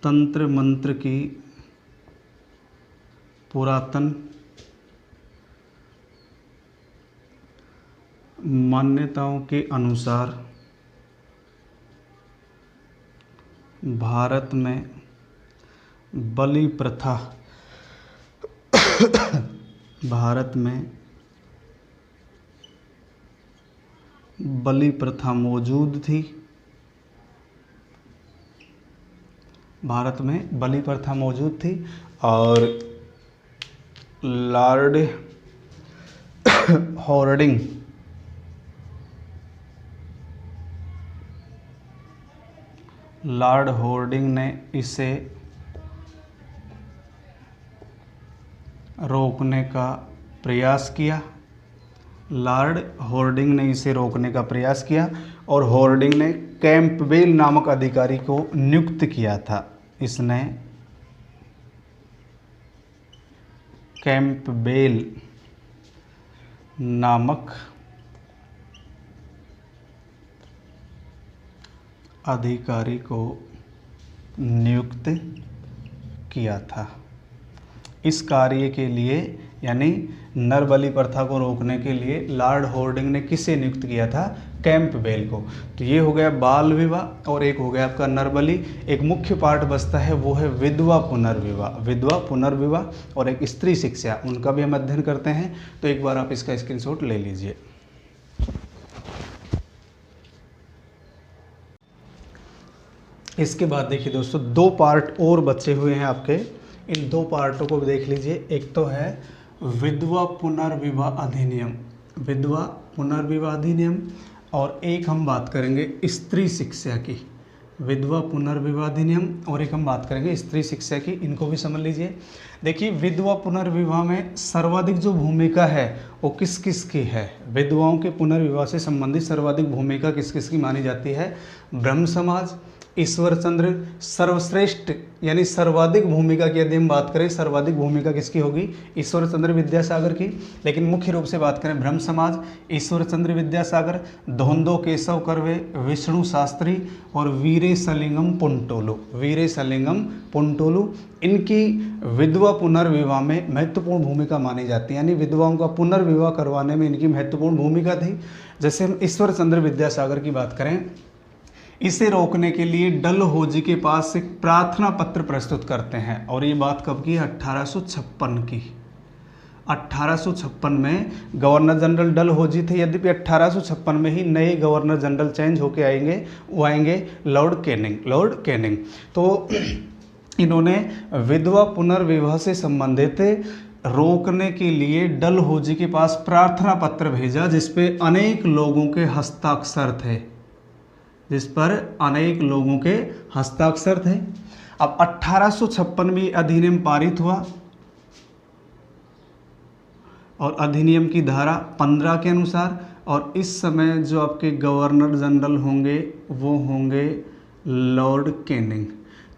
तंत्र मंत्र की पुरातन मान्यताओं के अनुसार भारत में बलि प्रथा भारत में बलि प्रथा मौजूद थी। भारत में बलि प्रथा मौजूद थी और लॉर्ड हॉर्डिंग ने इसे रोकने का प्रयास किया। लॉर्ड हॉर्डिंग ने इसे रोकने का प्रयास किया और हॉर्डिंग ने कैंपबेल नामक अधिकारी को नियुक्त किया था। इसने कैंपबेल नामक अधिकारी को नियुक्त किया था। इस कार्य के लिए, यानी नरबलि प्रथा को रोकने के लिए लॉर्ड हॉर्डिंग ने किसे नियुक्त किया था? कैंपबेल को। तो ये हो गया बाल विवाह और एक हो गया आपका नरबलि। एक मुख्य पार्ट बचता है वो है विधवा पुनर्विवाह। विधवा पुनर्विवाह और एक स्त्री शिक्षा, उनका भी हम अध्ययन करते हैं। तो एक बार आप इसका स्क्रीनशॉट ले लीजिए। इसके बाद देखिए दोस्तों, 2 पार्ट और बचे हुए हैं आपके। इन 2 पार्टों को देख लीजिए। एक तो है विधवा पुनर्विवाह अधिनियम, विधवा पुनर्विवाह अधिनियम, और एक हम बात करेंगे स्त्री शिक्षा की। विधवा पुनर्विवाह अधिनियम और एक हम बात करेंगे स्त्री शिक्षा की। इनको भी समझ लीजिए। देखिए, विधवा पुनर्विवाह में सर्वाधिक जो भूमिका है वो किस किस की है? विधवाओं के पुनर्विवाह से संबंधित सर्वाधिक भूमिका किस किस की मानी जाती है? ब्रह्म समाज, ईश्वरचंद्र सर्वश्रेष्ठ यानी सर्वाधिक भूमिका की यदि हम बात करें, सर्वाधिक भूमिका किसकी होगी? ईश्वरचंद्र विद्यासागर की। लेकिन मुख्य रूप से बात करें ब्रह्म समाज, ईश्वरचंद्र विद्यासागर, धोंदो केशव कर्वे, विष्णु शास्त्री और वीरेशलिंगम पुंटोलू। वीरेशलिंगम पुंटोलू इनकी विधवा पुनर्विवाह में महत्वपूर्ण भूमिका मानी जाती है, यानी विधवाओं का पुनर्विवाह करवाने में इनकी महत्वपूर्ण भूमिका थी। जैसे हम ईश्वरचंद्र विद्यासागर की बात करें, इसे रोकने के लिए डलहौजी के पास एक प्रार्थना पत्र प्रस्तुत करते हैं, और ये बात कब की? 1856 की। 1856 में गवर्नर जनरल डलहौजी थे, यद्यपि 1856 में ही नए गवर्नर जनरल चेंज होके आएंगे, वो आएंगे लॉर्ड कैनिंग। लॉर्ड कैनिंग तो इन्होंने विधवा पुनर्विवाह से संबंधित रोकने के लिए डलहौजी के पास प्रार्थना पत्र भेजा, जिसपे अनेक लोगों के हस्ताक्षर थे, जिस पर अनेक लोगों के हस्ताक्षर थे। अब 1856 में अधिनियम पारित हुआ, और अधिनियम की धारा 15 के अनुसार, और इस समय जो आपके गवर्नर जनरल होंगे वो होंगे लॉर्ड कैनिंग।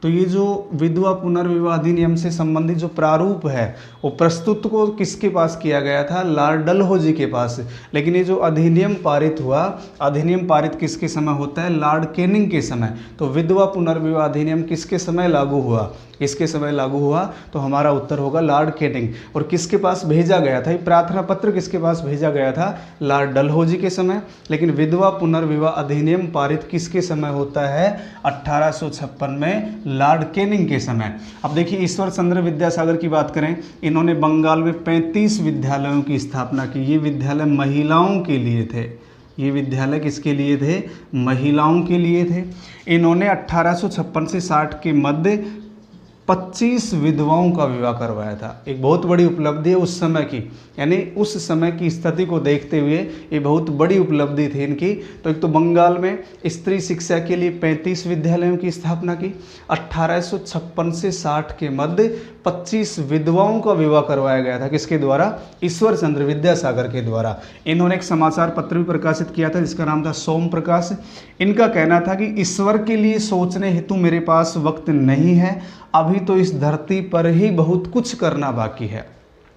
तो ये जो विधवा पुनर्विवाह अधिनियम से संबंधित जो प्रारूप है वो प्रस्तुत को किसके पास किया गया था? लॉर्ड डलहौजी के पास। लेकिन ये जो अधिनियम पारित हुआ, अधिनियम पारित किसके समय होता है? लॉर्ड कैनिंग के समय। तो विधवा पुनर्विवाह अधिनियम किसके समय लागू हुआ? किसके समय लागू हुआ? तो हमारा उत्तर होगा लॉर्ड कैनिंग। और किसके पास भेजा गया था? ये प्रार्थना पत्र किसके पास भेजा गया था? लॉर्ड डलहौजी के समय। लेकिन विधवा पुनर्विवाह अधिनियम पारित किसके समय होता है? 1856 में लॉर्ड कैनिंग के समय। अब देखिए ईश्वरचंद्र विद्यासागर की बात करें, इन्होंने बंगाल में 35 विद्यालयों की स्थापना की। ये विद्यालय महिलाओं के लिए थे। ये विद्यालय किसके लिए थे? महिलाओं के लिए थे। इन्होंने 1856 से 60 के मध्य 25 विधवाओं का विवाह करवाया था। एक बहुत बड़ी उपलब्धि है उस समय की, यानी उस समय की स्थिति को देखते हुए ये बहुत बड़ी उपलब्धि थी इनकी। तो एक तो बंगाल में स्त्री शिक्षा के लिए 35 विद्यालयों की स्थापना की। 1856 से 60 के मध्य 25 विधवाओं का विवाह करवाया गया था। किसके द्वारा? ईश्वरचंद्र विद्यासागर के द्वारा। इन्होंने एक समाचार पत्र भी प्रकाशित किया था जिसका नाम था सोम प्रकाश। इनका कहना था कि ईश्वर के लिए सोचने हेतु मेरे पास वक्त नहीं है, अभी तो इस धरती पर ही बहुत कुछ करना बाकी है।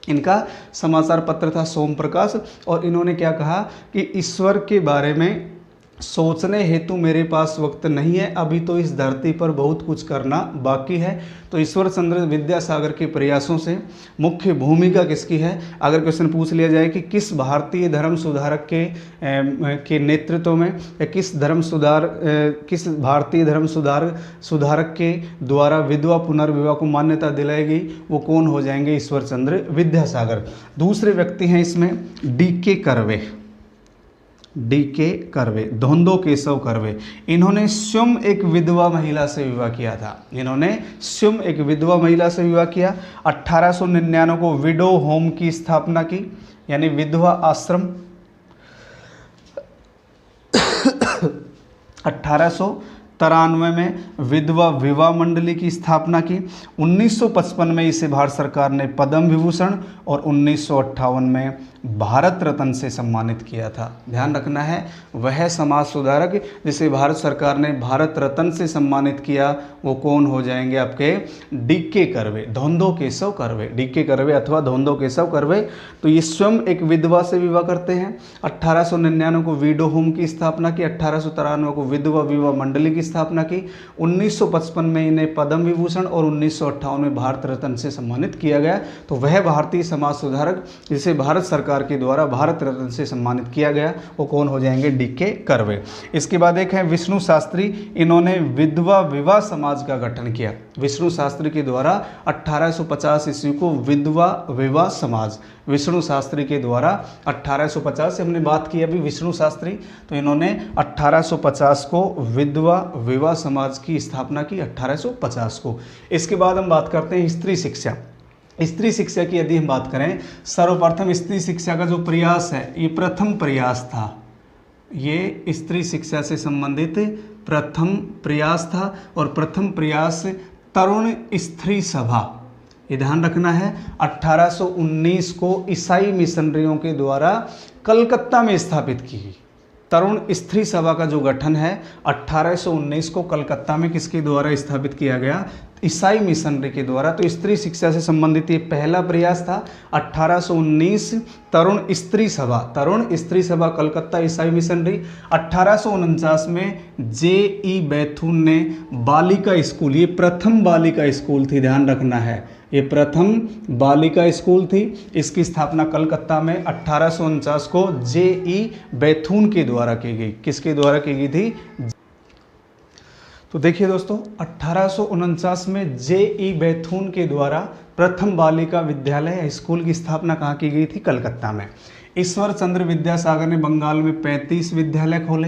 इनका समाचार पत्र था सोम प्रकाश, और इन्होंने क्या कहा कि ईश्वर के बारे में सोचने हेतु मेरे पास वक्त नहीं है, अभी तो इस धरती पर बहुत कुछ करना बाकी है। तो ईश्वरचंद्र विद्यासागर के प्रयासों से मुख्य भूमिका किसकी है? अगर क्वेश्चन पूछ लिया जाए कि किस भारतीय धर्म सुधारक के नेतृत्व में, या किस भारतीय धर्म सुधारक के द्वारा विधवा पुनर्विवाह को मान्यता दिलाई गई, वो कौन हो जाएंगे? ईश्वरचंद्र विद्यासागर। दूसरे व्यक्ति हैं इसमें डी.के. कर्वे। डी.के. कर्वे, धोंदो केशव कर्वे। इन्होंने स्वयं एक विधवा महिला से विवाह किया था। इन्होंने स्वयं एक विधवा महिला से विवाह किया। 1899 को विडो होम की स्थापना की, यानी विधवा आश्रम। 1893 में विधवा विवाह मंडली की स्थापना की। 1955 में इसे भारत सरकार ने पद्म विभूषण और 1958 में भारत रत्न से सम्मानित किया था। ध्यान रखना है, वह समाज सुधारक जिसे भारत सरकार ने भारत रत्न से सम्मानित किया वो कौन हो जाएंगे? आपके डी.के. कर्वे, धोंदो केशव कर्वे। डी.के. कर्वे अथवा धोंदो केशव कर्वे। तो ये स्वयं एक विधवा से विवाह करते हैं। 1899 को विडो होम की स्थापना की। 1893 को विधवा विवाह मंडली की स्थापना की। 1955 में इन्हें पद्म विभूषण और 1958 में भारत रत्न से सम्मानित किया गया। तो वह भारतीय समाज सुधारक जिसे भारत सरकार के द्वारा भारत रत्न से सम्मानित किया गया वो कौन हो जाएंगे? डी.के. कर्वे। इसके बाद एक है विष्णु शास्त्री। इन्होंने विधवा विवाह समाज का गठन किया। विष्णु शास्त्री के द्वारा 1850 ईस्वी को विधवा विवाह समाज, विष्णु शास्त्री के द्वारा 1850 से हमने बात की अभी विष्णु शास्त्री, तो इन्होंने 1850 को विधवा विवाह समाज की स्थापना की, 1850 को। इसके बाद हम बात करते हैं स्त्री शिक्षा। स्त्री शिक्षा की यदि हम बात करें, सर्वप्रथम स्त्री शिक्षा का जो प्रयास है ये प्रथम प्रयास था। ये स्त्री शिक्षा से संबंधित प्रथम प्रयास था, और प्रथम प्रयास तरुण स्त्री सभा, ये ध्यान रखना है, 1819 को ईसाई मिशनरियों के द्वारा कलकत्ता में स्थापित की गई। तरुण स्त्री सभा का जो गठन है 1819 को कलकत्ता में किसके द्वारा स्थापित किया गया? ईसाई मिशनरी के द्वारा। तो स्त्री शिक्षा से संबंधित ये पहला प्रयास था। 1819 तरुण स्त्री सभा कलकत्ता ईसाई मिशनरी। 1849 में जे.ई. बैथून ने बालिका स्कूल, ये प्रथम बालिका स्कूल थी, ध्यान रखना है, ये प्रथम बालिका स्कूल थी। इसकी स्थापना कलकत्ता में 1849 को जे.ई. बैथून के द्वारा की गई। किसके द्वारा की गई थी? तो देखिए दोस्तों, 1849 में जे.ई. बैथून के द्वारा प्रथम बालिका विद्यालय स्कूल की स्थापना कहाँ की गई थी? कलकत्ता में। ईश्वर चंद्र विद्यासागर ने बंगाल में 35 विद्यालय खोले।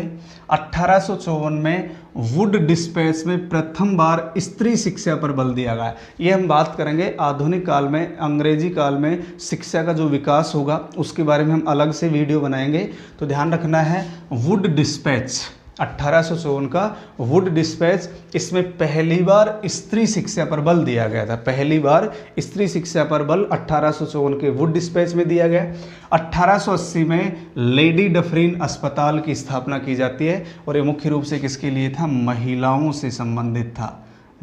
1854 में वुड डिस्पैच में प्रथम बार स्त्री शिक्षा पर बल दिया गया। ये हम बात करेंगे आधुनिक काल में, अंग्रेजी काल में शिक्षा का जो विकास होगा उसके बारे में हम अलग से वीडियो बनाएंगे। तो ध्यान रखना है, वुड डिस्पैच 1854 का वुड डिस्पैच, इसमें पहली बार स्त्री शिक्षा पर बल दिया गया था। पहली बार स्त्री शिक्षा पर बल 1854 के वुड डिस्पैच में दिया गया। 1880 में लेडी डफरिन अस्पताल की स्थापना की जाती है और ये मुख्य रूप से किसके लिए था? महिलाओं से संबंधित था।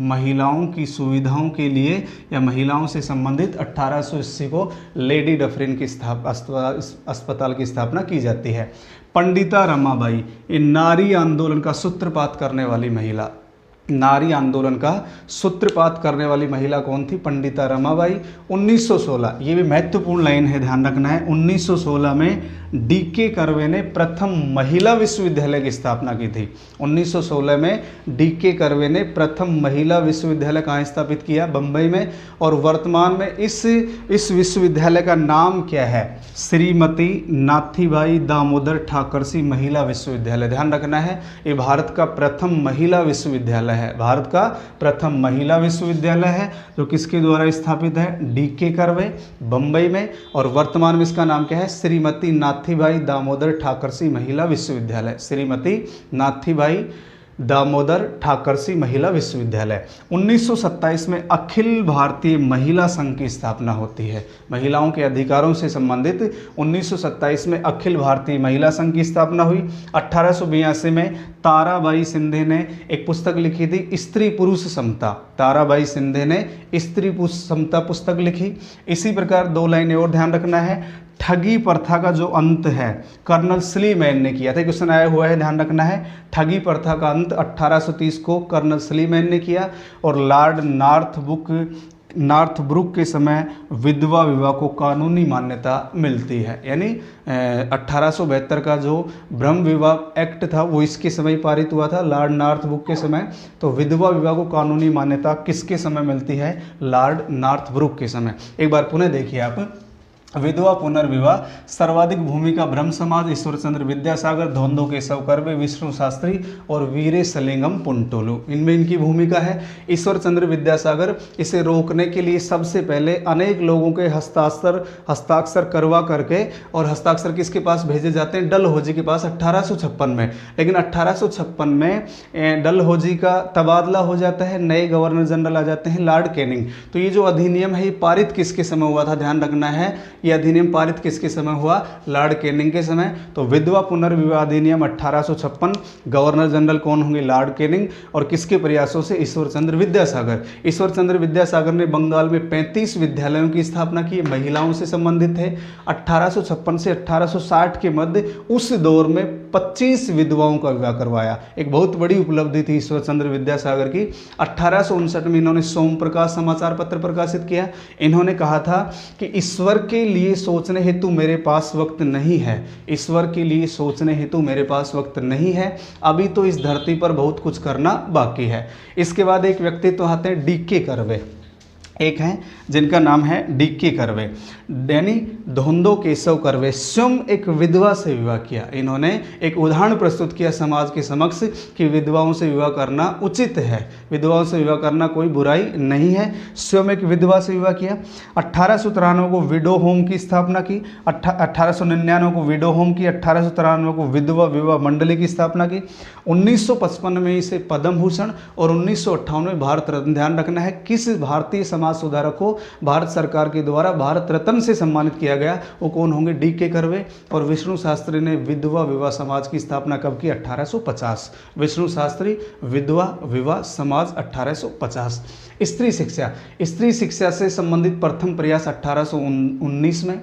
महिलाओं की सुविधाओं के लिए या महिलाओं से संबंधित 1880 को लेडी डफरिन की अस्पताल की स्थापना की जाती है। पंडिता रमाबाई, ये नारी आंदोलन का सूत्रपात करने वाली महिला, नारी आंदोलन का सूत्रपात करने वाली महिला कौन थी? पंडिता रमाबाई। 1916, ये भी महत्वपूर्ण लाइन है, ध्यान रखना है, 1916 में डी.के. कर्वे ने प्रथम महिला विश्वविद्यालय की स्थापना की थी। 1916 में डी.के. कर्वे ने प्रथम महिला विश्वविद्यालय कहाँ स्थापित किया? बम्बई में। और वर्तमान में इस विश्वविद्यालय का नाम क्या है? श्रीमती नाथीबाई दामोदर ठाकरसी महिला विश्वविद्यालय। ध्यान रखना है, ये भारत का प्रथम महिला विश्वविद्यालय है, भारत का प्रथम महिला विश्वविद्यालय है, जो किसके द्वारा स्थापित है? डी.के. कर्वे, बम्बई में। और वर्तमान में इसका नाम क्या है? श्रीमती नाथीबाई दामोदर ठाकरसी महिला विश्वविद्यालय। श्रीमती नाथीबाई दामोदर ठाकरसी महिला विश्वविद्यालय। 1927 में अखिल भारतीय महिला संघ की स्थापना होती है। महिलाओं के अधिकारों से संबंधित 1927 में अखिल भारतीय महिला संघ की स्थापना हुई। 1882 में ताराबाई शिंदे ने एक पुस्तक लिखी थी, स्त्री पुरुष समता। ताराबाई शिंदे ने स्त्री पुरुष समता पुस्तक लिखी। इसी प्रकार दो लाइनें और ध्यान रखना है, ठगी प्रथा का जो अंत है कर्नल स्लीमैन ने किया था। क्वेश्चन आया हुआ है, ध्यान रखना है, ठगी प्रथा का अंत 1830 को कर्नल स्लीमैन ने किया। और लॉर्ड नॉर्थब्रुक के समय विधवा विवाह को कानूनी मान्यता मिलती है। यानी 1872 का जो ब्रह्म विवाह एक्ट था वो इसके समय पारित हुआ था, लॉर्ड नॉर्थब्रुक के समय। तो विधवा विवाह को कानूनी मान्यता किसके समय मिलती है? लॉर्ड नॉर्थब्रुक के समय। एक बार पुनः देखिए आप, विधवा पुनर्विवाह, सर्वाधिक भूमिका ब्रह्म समाज, ईश्वरचंद्र विद्यासागर, धोंदो केशव कर्वे, विष्णु शास्त्री और वीरे सलिंगम पुंटोलू, इनमें इनकी भूमिका है। ईश्वरचंद्र विद्यासागर इसे रोकने के लिए सबसे पहले अनेक लोगों के हस्ताक्षर करवा करके, और हस्ताक्षर किसके पास भेजे जाते हैं? डलहौजी के पास 1856 में। लेकिन 1856 में डलहौजी का तबादला हो जाता है, नए गवर्नर जनरल आ जाते हैं लॉर्ड कैनिंग। तो ये जो अधिनियम है ये पारित किसके समय हुआ था? ध्यान रखना है, ये अधिनियम पारित किसके समय हुआ? लॉर्ड कैनिंग के समय। तो विधवा पुनर्विवाह अधिनियम 1856, गवर्नर जनरल कौन होंगे? Lord Canning. और किसके प्रयासों से? ईश्वरचंद्र विद्यासागर। ईश्वरचंद्र विद्यासागर ने बंगाल में 35 विद्यालयों की स्थापना की, महिलाओं से संबंधित थे। 1856 से 1860 के मध्य उस दौर में 25 विधवाओं का विवाह करवाया। एक बहुत बड़ी उपलब्धि थी ईश्वरचंद्र विद्यासागर की। 1859 में इन्होंने सोम प्रकाश समाचार पत्र प्रकाशित किया। इन्होंने कहा था कि ईश्वर के लिए सोचने हेतु मेरे पास वक्त नहीं है, ईश्वर के लिए सोचने हेतु मेरे पास वक्त नहीं है, अभी तो इस धरती पर बहुत कुछ करना बाकी है। इसके बाद एक व्यक्तित्व आते हैं डी.के. कर्वे, एक हैं जिनका नाम है डी.के. कर्वे, यानी धोंदो केशव कर्वे। स्वयं एक विधवा से विवाह किया। इन्होंने एक उदाहरण प्रस्तुत किया समाज के समक्ष कि विधवाओं से विवाह करना उचित है, विधवाओं से विवाह करना कोई बुराई नहीं है। स्वयं एक विधवा से विवाह किया। 1893 को विडो होम की स्थापना की, 1899 को विडो होम की, 1893 को विधवा विवाह मंडली की स्थापना की। 1955 में इसे पद्म भूषण और 1958 में भारत रत्न। ध्यान रखना है, किस भारतीय समाज सुधारक को भारत सरकार के द्वारा भारत रत्न से सम्मानित किया गया वो कौन होंगे? डी.के. कर्वे। और विष्णु शास्त्री ने विधवा विवाह समाज की स्थापना कब की? 1850। विष्णु शास्त्री विधवा विवाह समाज 1850। स्त्री शिक्षा से संबंधित प्रथम प्रयास 1819 में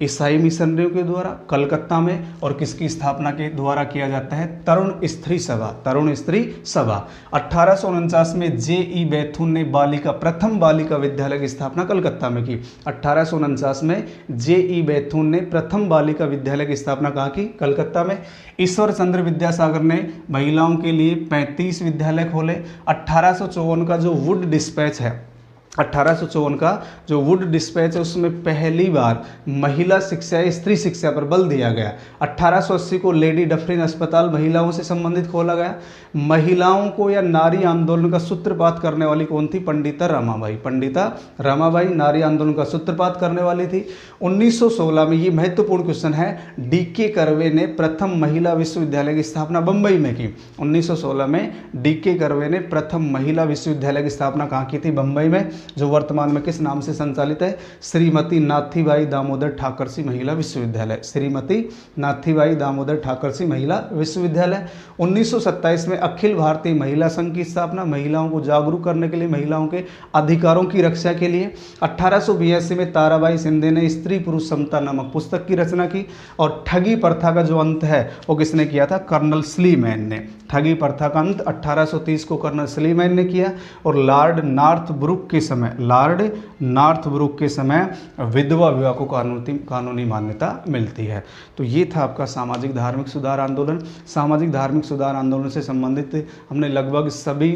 ईसाई मिशनरियों के द्वारा कलकत्ता में, और किसकी स्थापना के द्वारा किया जाता है? तरुण स्त्री सभा। 1849 में जे.ई. बेथुन ने प्रथम बालिका विद्यालय की स्थापना कलकत्ता में की। 1849 में जे.ई. बेथुन ने प्रथम बालिका विद्यालय की स्थापना कहाँ की? कलकत्ता में। ईश्वर चंद्र विद्यासागर ने महिलाओं के लिए 35 विद्यालय खोले। 1854 का जो वुड डिस्पैच है, 1854 का जो वुड डिस्पैच है, उसमें पहली बार महिला शिक्षा या स्त्री शिक्षा पर बल दिया गया। 1880 को लेडी डफरिन अस्पताल महिलाओं से संबंधित खोला गया। महिलाओं को या नारी आंदोलन का सूत्रपात करने वाली कौन थी? पंडिता रमाबाई नारी आंदोलन का सूत्रपात करने वाली थी। 1916 में, ये महत्वपूर्ण क्वेश्चन है, डी.के. कर्वे ने प्रथम महिला विश्वविद्यालय की स्थापना बंबई में की। 1916 में डी.के. कर्वे ने प्रथम महिला विश्वविद्यालय की स्थापना कहाँ की थी? बंबई में, जो वर्तमान में किस नाम से संचालित है? श्रीमती नाथीबाई दामोदर ठाकरसी महिला विश्वविद्यालय। श्रीमती नाथीबाई दामोदर ठाकरसी महिला विश्वविद्यालय। 1927 में अखिल भारतीय महिला संघ की स्थापना, महिलाओं को जागरूक करने के लिए, महिलाओं के अधिकारों की रक्षा के लिए। 1882 में ताराबाई शिंदे ने स्त्री पुरुष समता नामक पुस्तक की रचना की। और ठगी प्रथा का जो अंत है वो किसने किया था? कर्नल स्लीमैन ने। ठगी प्रथा का अंत 1830 को कर्नल स्लीमैन ने किया। और लॉर्ड नॉर्थब्रुक के समय विधवा विवाह को कानूनी मान्यता मिलती है। तो ये था आपका सामाजिक धार्मिक सुधार आंदोलन। सामाजिक धार्मिक सुधार आंदोलन से संबंधित हमने लगभग सभी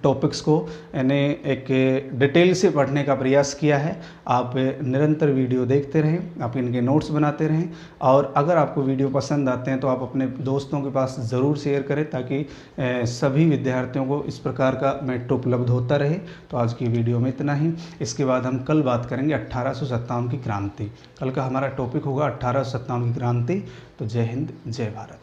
टॉपिक्स को यानी एक डिटेल से पढ़ने का प्रयास किया है। आप निरंतर वीडियो देखते रहें, आप इनके नोट्स बनाते रहें, और अगर आपको वीडियो पसंद आते हैं तो आप अपने दोस्तों के पास ज़रूर शेयर करें, ताकि सभी विद्यार्थियों को इस प्रकार का मेट्रो उपलब्ध होता रहे। तो आज की वीडियो में इतना ही। इसके बाद हम कल बात करेंगे 1857 की क्रांति। कल का हमारा टॉपिक होगा 1857 की क्रांति। तो जय हिंद, जय भारत।